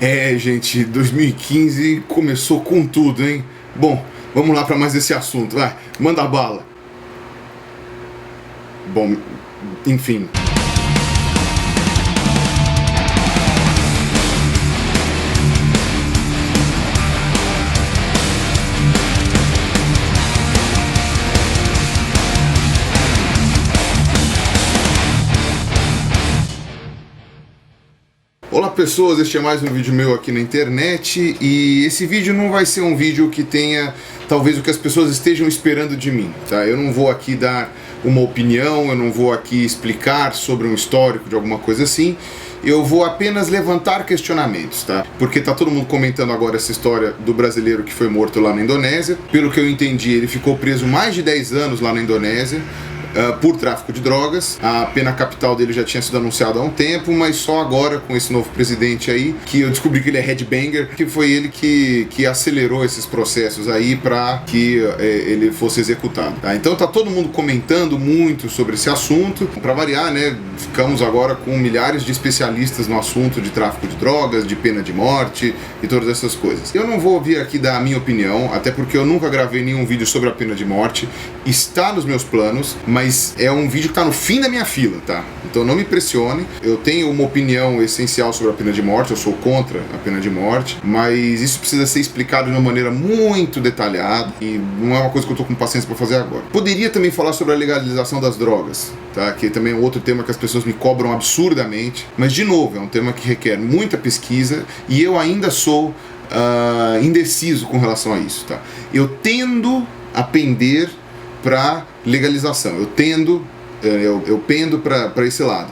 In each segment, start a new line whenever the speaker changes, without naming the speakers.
É, gente, 2015 começou com tudo, hein? Bom, vamos lá para mais esse assunto, vai, manda bala. Bom, enfim. Olá pessoas, este é mais um vídeo meu aqui na internet e esse vídeo não vai ser um vídeo que tenha talvez o que as pessoas estejam esperando de mim, tá? Eu não vou aqui dar uma opinião, eu não vou aqui explicar sobre um histórico de alguma coisa assim, eu vou apenas levantar questionamentos, tá? Porque tá todo mundo comentando agora essa história do brasileiro que foi morto lá na Indonésia. Pelo que eu entendi, ele ficou preso mais de 10 anos lá na Indonésia, por tráfico de drogas. A pena capital dele já tinha sido anunciada há um tempo, mas só agora com esse novo presidente aí que eu descobri que ele é headbanger, que foi ele que acelerou esses processos aí para que ele fosse executado, tá? Então tá todo mundo comentando muito sobre esse assunto. Para variar, né, ficamos agora com milhares de especialistas no assunto de tráfico de drogas, de pena de morte e todas essas coisas. Eu não vou vir aqui dar a minha opinião, até porque eu nunca gravei nenhum vídeo sobre a pena de morte. Está nos meus planos, mas é um vídeo que está no fim da minha fila, tá? Então não me pressione. Eu tenho uma opinião essencial sobre a pena de morte, eu sou contra a pena de morte, mas isso precisa ser explicado de uma maneira muito detalhada e não é uma coisa que eu tô com paciência para fazer agora. Poderia também falar sobre a legalização das drogas, tá? Que também é outro tema que as pessoas me cobram absurdamente, mas de novo, é um tema que requer muita pesquisa e eu ainda sou indeciso com relação a isso, tá? Eu tendo a pender para legalização, eu pendo para esse lado,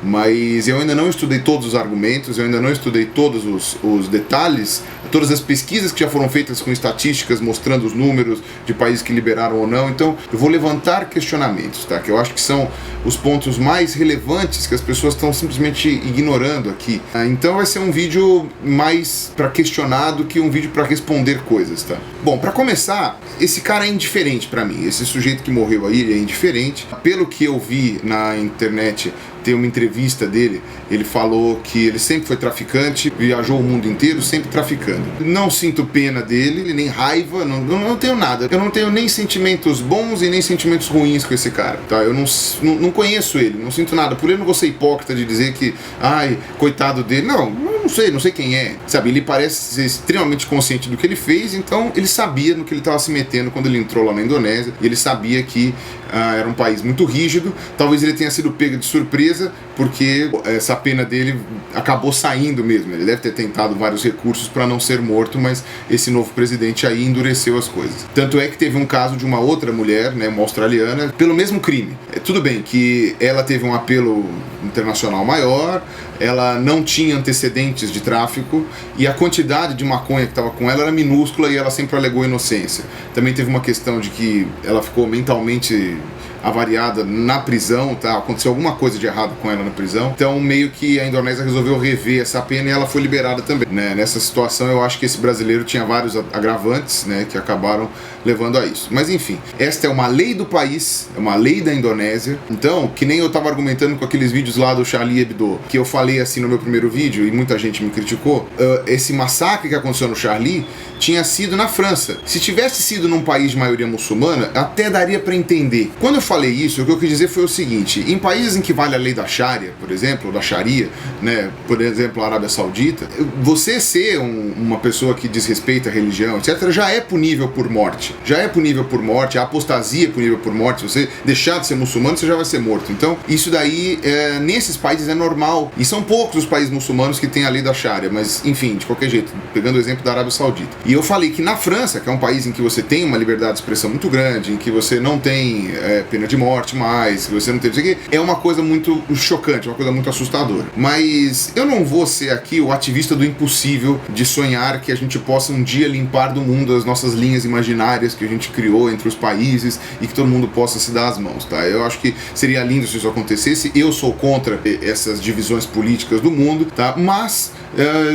mas eu ainda não estudei todos os argumentos, eu ainda não estudei todos os detalhes, todas as pesquisas que já foram feitas com estatísticas mostrando os números de países que liberaram ou não. Então eu vou levantar questionamentos, tá? Que eu acho que são os pontos mais relevantes que as pessoas estão simplesmente ignorando aqui. Então vai ser um vídeo mais para questionar do que um vídeo para responder coisas, tá? Bom, para começar, esse cara é indiferente para mim, esse sujeito que morreu aí, ele é indiferente. Pelo que eu vi na internet, tem uma entrevista dele, ele falou que ele sempre foi traficante, viajou o mundo inteiro sempre traficando. Não sinto pena dele, nem raiva, não tenho nada. Eu não tenho nem sentimentos bons e nem sentimentos ruins com esse cara, tá? Eu não conheço ele, não sinto nada. Por ele não vou ser hipócrita de dizer que, ai, coitado dele. Não sei quem é, sabe? Ele parece ser extremamente consciente do que ele fez, então ele sabia no que ele estava se metendo quando ele entrou lá na Indonésia, e ele sabia que era um país muito rígido. Talvez ele tenha sido pego de surpresa, porque essa pena dele acabou saindo mesmo. Ele deve ter tentado vários recursos para não ser morto, mas esse novo presidente aí endureceu as coisas. Tanto é que teve um caso de uma outra mulher, né, uma australiana, pelo mesmo crime. Tudo bem que ela teve um apelo internacional maior, ela não tinha antecedentes de tráfico e a quantidade de maconha que estava com ela era minúscula e ela sempre alegou inocência. Também teve uma questão de que ela ficou mentalmente avariada na prisão, tá? Aconteceu alguma coisa de errado com ela na prisão, então meio que a Indonésia resolveu rever essa pena e ela foi liberada também, né? Nessa situação eu acho que esse brasileiro tinha vários agravantes, né, que acabaram levando a isso. Mas enfim, esta é uma lei do país, é uma lei da Indonésia. Então, que nem eu tava argumentando com aqueles vídeos lá do Charlie Hebdo, que eu falei assim no meu primeiro vídeo e muita gente me criticou, esse massacre que aconteceu no Charlie tinha sido na França. Se tivesse sido num país de maioria muçulmana, até daria para entender. Quando eu falei isso, o que eu quis dizer foi o seguinte: em países em que vale a lei da Sharia, por exemplo, ou da Sharia, né, por exemplo, a Arábia Saudita, você ser uma pessoa que desrespeita a religião, etc., já é punível por morte. Já é punível por morte, a apostasia é punível por morte. Se você deixar de ser muçulmano, você já vai ser morto. Então, isso daí, nesses países é normal. E são poucos os países muçulmanos que têm a lei da Sharia, mas, enfim, de qualquer jeito, pegando o exemplo da Arábia Saudita. E eu falei que na França, que é um país em que você tem uma liberdade de expressão muito grande, em que você não tem pena de morte mais, que você não tem isso aqui, é uma coisa muito chocante, uma coisa muito assustadora. Mas eu não vou ser aqui o ativista do impossível de sonhar que a gente possa um dia limpar do mundo as nossas linhas imaginárias que a gente criou entre os países e que todo mundo possa se dar as mãos, tá? Eu acho que seria lindo se isso acontecesse. Eu sou contra essas divisões políticas do mundo, tá? Mas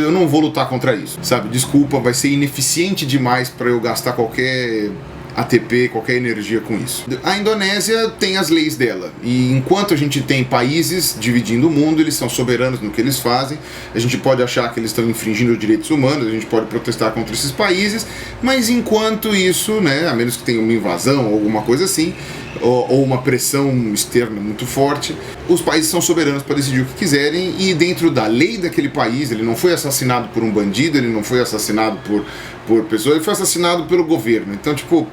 eu não vou lutar contra isso, sabe? Desculpa, vai ser ineficiente demais para eu gastar qualquer ATP, qualquer energia com isso. A Indonésia tem as leis dela, e enquanto a gente tem países dividindo o mundo, eles são soberanos no que eles fazem. A gente pode achar que eles estão infringindo os direitos humanos, a gente pode protestar contra esses países, mas enquanto isso, né, a menos que tenha uma invasão ou alguma coisa assim, ou uma pressão externa muito forte, os países são soberanos para decidir o que quiserem, e dentro da lei daquele país, ele não foi assassinado por um bandido, ele não foi assassinado por pessoas, ele foi assassinado pelo governo. Então, tipo,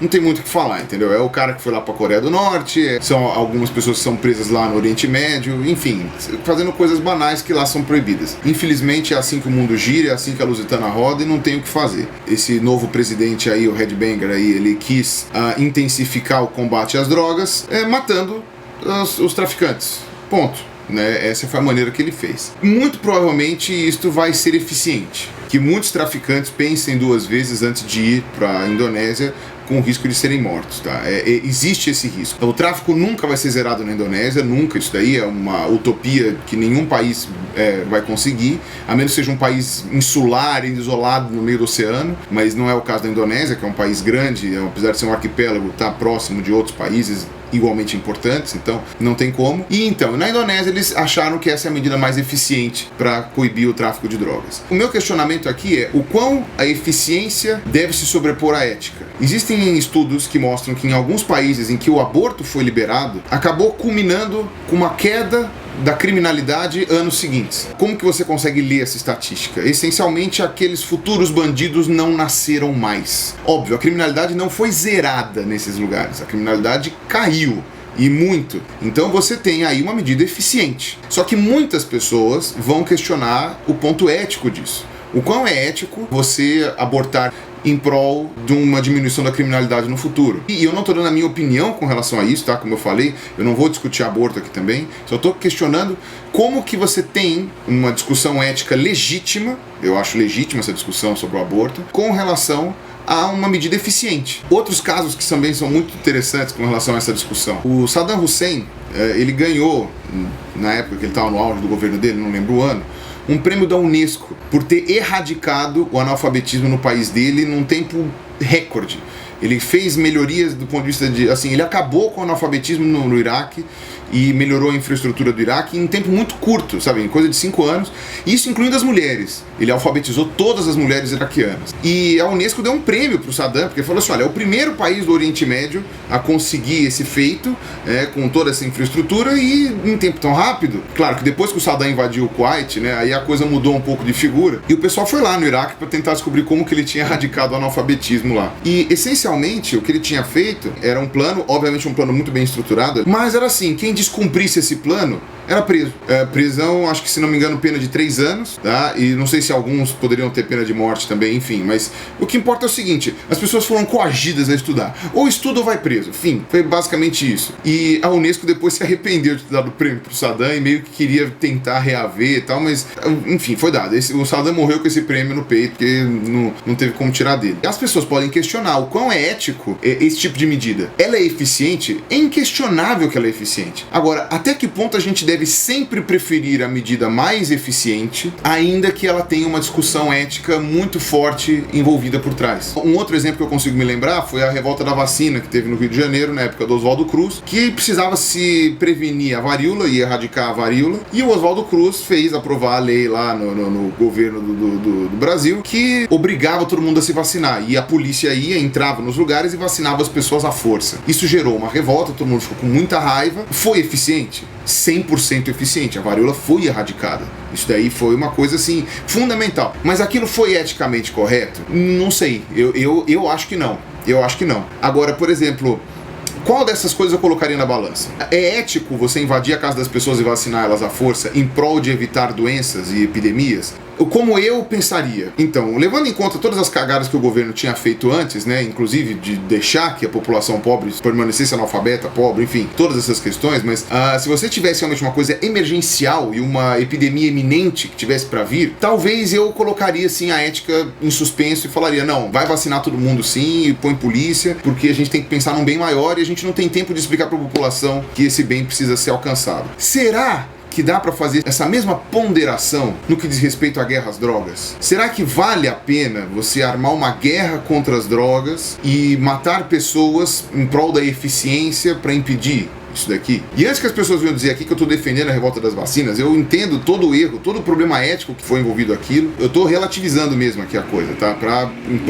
não tem muito o que falar, entendeu? É o cara que foi lá pra Coreia do Norte, são algumas pessoas que são presas lá no Oriente Médio, enfim, fazendo coisas banais que lá são proibidas. Infelizmente é assim que o mundo gira, é assim que a Lusitana roda, e não tem o que fazer. Esse novo presidente aí, o headbanger aí, ele quis intensificar o combate às drogas, matando os traficantes. Ponto. Né? Essa foi a maneira que ele fez. Muito provavelmente isto vai ser eficiente, que muitos traficantes pensem duas vezes antes de ir para a Indonésia, com o risco de serem mortos, tá? Existe esse risco. Então, o tráfico nunca vai ser zerado na Indonésia, nunca. Isso daí é uma utopia que nenhum país vai conseguir, a menos que seja um país insular, isolado no meio do oceano, mas não é o caso da Indonésia, que é um país grande, apesar de ser um arquipélago, está próximo de outros países igualmente importantes, então não tem como. E então, na Indonésia eles acharam que essa é a medida mais eficiente para coibir o tráfico de drogas. O meu questionamento aqui é o quão a eficiência deve se sobrepor à ética. Existem estudos que mostram que em alguns países em que o aborto foi liberado, acabou culminando com uma queda da criminalidade anos seguintes. Como que você consegue ler essa estatística? Essencialmente, aqueles futuros bandidos não nasceram mais. Óbvio, a criminalidade não foi zerada nesses lugares, a criminalidade caiu. E muito. Então você tem aí uma medida eficiente. Só que muitas pessoas vão questionar o ponto ético disso. O quão é ético você abortar em prol de uma diminuição da criminalidade no futuro. E eu não estou dando a minha opinião com relação a isso, tá? Como eu falei, eu não vou discutir aborto aqui também, só estou questionando como que você tem uma discussão ética legítima, eu acho legítima essa discussão sobre o aborto, com relação a uma medida eficiente. Outros casos que também são muito interessantes com relação a essa discussão. O Saddam Hussein, ele ganhou, na época que ele estava no auge do governo dele, não lembro o ano, um prêmio da Unesco por ter erradicado o analfabetismo no país dele num tempo recorde. Ele fez melhorias do ponto de vista de... assim, ele acabou com o analfabetismo no Iraque e melhorou a infraestrutura do Iraque em um tempo muito curto, sabe, em coisa de 5 anos, isso incluindo as mulheres. Ele alfabetizou todas as mulheres iraquianas. E a Unesco deu um prêmio para o Saddam, porque falou assim, olha, é o primeiro país do Oriente Médio a conseguir esse feito, com toda essa infraestrutura e em tempo tão rápido. Claro que depois que o Saddam invadiu o Kuwait, né, aí a coisa mudou um pouco de figura, e o pessoal foi lá no Iraque para tentar descobrir como que ele tinha erradicado o analfabetismo lá. E, essencialmente, o que ele tinha feito era um plano, obviamente um plano muito bem estruturado, mas era assim, quem descumprisse esse plano era preso. Prisão, acho que se não me engano, pena de 3 anos, tá? E não sei se alguns poderiam ter pena de morte também, enfim, mas o que importa é o seguinte, as pessoas foram coagidas a estudar. Ou estuda ou vai preso. Enfim, foi basicamente isso. E a Unesco depois se arrependeu de ter dado o prêmio pro Saddam e meio que queria tentar reaver e tal, mas enfim, foi dado. O Saddam morreu com esse prêmio no peito, porque não teve como tirar dele. As pessoas podem questionar o quão é ético esse tipo de medida. Ela é eficiente? É inquestionável que ela é eficiente. Agora, até que ponto a gente deve sempre preferir a medida mais eficiente, ainda que ela tenha uma discussão ética muito forte envolvida por trás? Um outro exemplo que eu consigo me lembrar foi a revolta da vacina que teve no Rio de Janeiro, na época do Oswaldo Cruz, que precisava se prevenir a varíola e erradicar a varíola, e o Oswaldo Cruz fez aprovar a lei lá no governo do Brasil, que obrigava todo mundo a se vacinar, e a polícia entrava nos lugares e vacinava as pessoas à força. Isso gerou uma revolta, todo mundo ficou com muita raiva. Foi eficiente? 100% eficiente, a varíola foi erradicada. Isso daí foi uma coisa assim fundamental. Mas aquilo foi eticamente correto? Não sei, eu acho que não. Eu acho que não. Agora, por exemplo, qual dessas coisas eu colocaria na balança? É ético você invadir a casa das pessoas e vacinar elas à força em prol de evitar doenças e epidemias? Como eu pensaria? Então, levando em conta todas as cagadas que o governo tinha feito antes, né, inclusive de deixar que a população pobre permanecesse analfabeta, pobre, enfim, todas essas questões, mas se você tivesse realmente uma coisa emergencial e uma epidemia iminente que tivesse para vir, talvez eu colocaria assim a ética em suspenso e falaria, não, vai vacinar todo mundo sim e põe polícia, porque a gente tem que pensar num bem maior e a gente não tem tempo de explicar para a população que esse bem precisa ser alcançado. Será que que dá para fazer essa mesma ponderação no que diz respeito à guerra às drogas? Será que vale a pena você armar uma guerra contra as drogas e matar pessoas em prol da eficiência para impedir isso daqui? E antes que as pessoas venham dizer aqui que eu estou defendendo a revolta das vacinas, eu entendo todo o erro, todo o problema ético que foi envolvido aquilo. Eu estou relativizando mesmo aqui a coisa, tá?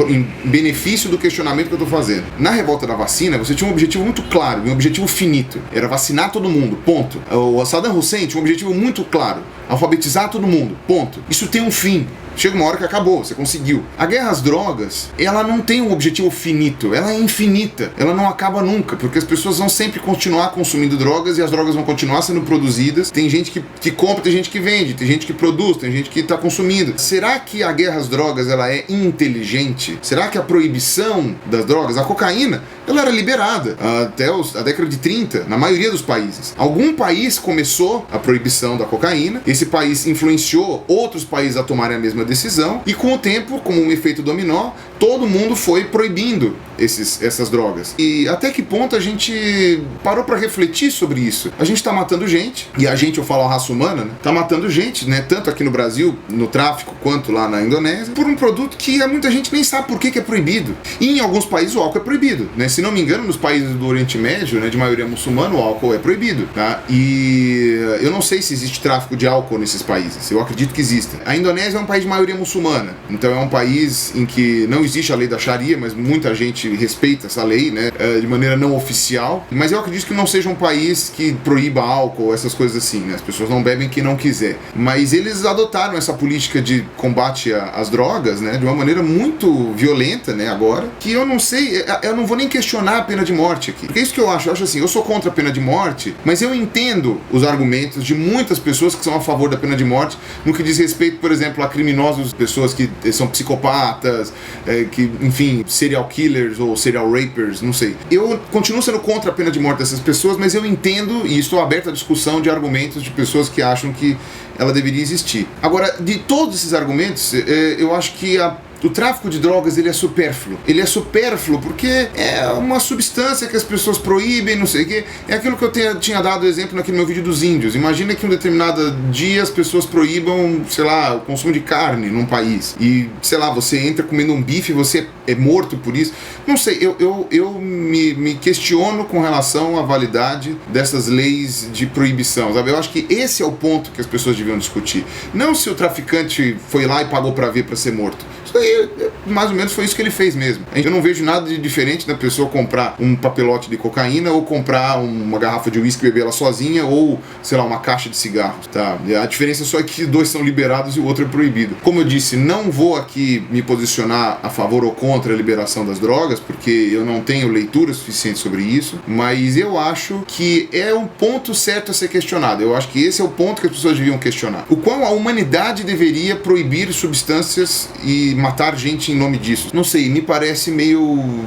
Em benefício do questionamento que eu estou fazendo. Na revolta da vacina, você tinha um objetivo muito claro, um objetivo finito. Era vacinar todo mundo, ponto. O Saddam Hussein tinha um objetivo muito claro. Alfabetizar todo mundo, ponto. Isso tem um fim. Chega uma hora que acabou, você conseguiu. A guerra às drogas, ela não tem um objetivo finito, ela é infinita, ela não acaba nunca, porque as pessoas vão sempre continuar consumindo drogas e as drogas vão continuar sendo produzidas. Tem gente que compra, tem gente que vende, tem gente que produz, tem gente que está consumindo. Será que a guerra às drogas ela é inteligente? Será que a proibição das drogas, a cocaína, ela era liberada até a década de 30, na maioria dos países. Algum país começou a proibição da cocaína, esse país influenciou outros países a tomarem a mesma decisão, e com o tempo, como um efeito dominó, todo mundo foi proibindo essas drogas. E até que ponto a gente parou para refletir sobre isso? A gente está matando gente, e a gente, eu falo a raça humana, né? Tá matando gente, né? Tanto aqui no Brasil, no tráfico, quanto lá na Indonésia, por um produto que muita gente nem sabe por que é proibido. E em alguns países o álcool é proibido, né? Se não me engano, nos países do Oriente Médio, né, de maioria muçulmana, o álcool é proibido, tá? E eu não sei se existe tráfico de álcool nesses países, eu acredito que exista. A Indonésia é um país de maioria muçulmana, então é um país em que não existe a lei da Sharia, mas muita gente respeita essa lei, né, de maneira não oficial, mas eu acredito que não seja um país que proíba álcool, essas coisas assim, né? As pessoas não bebem quem não quiser, mas eles adotaram essa política de combate às drogas, né, de uma maneira muito violenta, né, agora, que eu não sei, eu não vou nem questionar a pena de morte aqui, porque é isso que eu acho assim, eu sou contra a pena de morte, mas eu entendo os argumentos de muitas pessoas que são a favor da pena de morte, no que diz respeito, por exemplo, a criminosos, pessoas que são psicopatas, que, enfim, serial killers ou serial rapers, não sei. Eu continuo sendo contra a pena de morte dessas pessoas, mas eu entendo e estou aberto à discussão de argumentos de pessoas que acham que ela deveria existir. Agora, de todos esses argumentos, eu acho que o tráfico de drogas, ele é supérfluo. Ele é supérfluo porque é uma substância que as pessoas proíbem, não sei o quê. É aquilo que eu tinha dado exemplo naquele meu vídeo dos índios. Imagina que um determinado dia as pessoas proíbam, sei lá, o consumo de carne num país. E, sei lá, você entra comendo um bife e você é morto por isso. Não sei, eu me questiono com relação à validade dessas leis de proibição, sabe? Eu acho que esse é o ponto que as pessoas deviam discutir. Não se o traficante foi lá e pagou pra ver pra ser morto. Isso daí, mais ou menos, foi isso que ele fez mesmo. Eu não vejo nada de diferente da pessoa comprar um papelote de cocaína ou comprar uma garrafa de uísque e beber ela sozinha ou, sei lá, uma caixa de cigarros, tá? A diferença só é que dois são liberados e o outro é proibido. Como eu disse, não vou aqui me posicionar a favor ou contra a liberação das drogas, porque eu não tenho leitura suficiente sobre isso, mas eu acho que é um ponto certo a ser questionado. Eu acho que esse é o ponto que as pessoas deviam questionar. O quão a humanidade deveria proibir substâncias e matar gente em nome disso. Não sei, me parece meio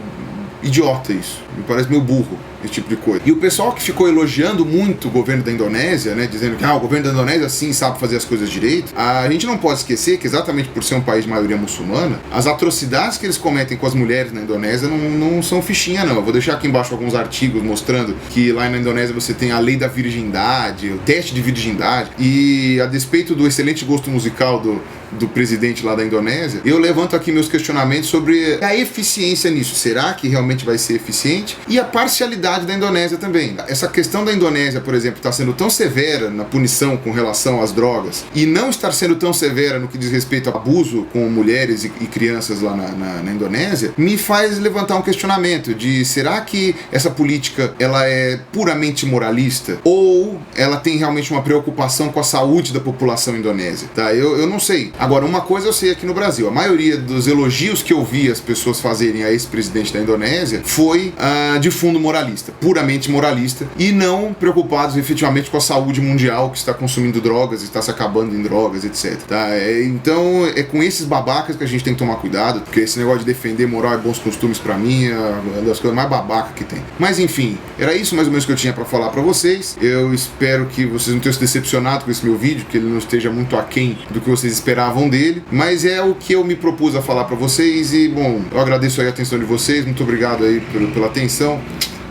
idiota isso. Me parece meio burro esse tipo de coisa. E o pessoal que ficou elogiando muito o governo da Indonésia, né, dizendo que o governo da Indonésia sim sabe fazer as coisas direito, a gente não pode esquecer que exatamente por ser um país de maioria muçulmana, as atrocidades que eles cometem com as mulheres na Indonésia não são fichinha não. Eu vou deixar aqui embaixo alguns artigos mostrando que lá na Indonésia você tem a lei da virgindade, o teste de virgindade, e a despeito do excelente gosto musical do presidente lá da Indonésia, eu levanto aqui meus questionamentos sobre a eficiência nisso. Será que realmente vai ser eficiente? E a parcialidade da Indonésia também. Essa questão da Indonésia, por exemplo, estar sendo tão severa na punição com relação às drogas e não estar sendo tão severa no que diz respeito ao abuso com mulheres e crianças lá na Indonésia, me faz levantar um questionamento de será que essa política ela é puramente moralista ou ela tem realmente uma preocupação com a saúde da população indonésia? Tá? Eu não sei. Agora, uma coisa eu sei aqui no Brasil, a maioria dos elogios que eu vi as pessoas fazerem a esse presidente da Indonésia foi de fundo moralista, puramente moralista, e não preocupados efetivamente com a saúde mundial que está consumindo drogas, está se acabando em drogas, etc. Tá? Então, é com esses babacas que a gente tem que tomar cuidado, porque esse negócio de defender moral e bons costumes pra mim é uma das coisas mais babacas que tem. Mas enfim, era isso mais ou menos que eu tinha pra falar pra vocês. Eu espero que vocês não tenham se decepcionado com esse meu vídeo, que ele não esteja muito aquém do que vocês esperavam dele, mas é o que eu me propus a falar pra vocês e, bom, eu agradeço aí a atenção de vocês, muito obrigado aí pela atenção,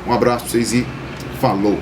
um abraço pra vocês e falou!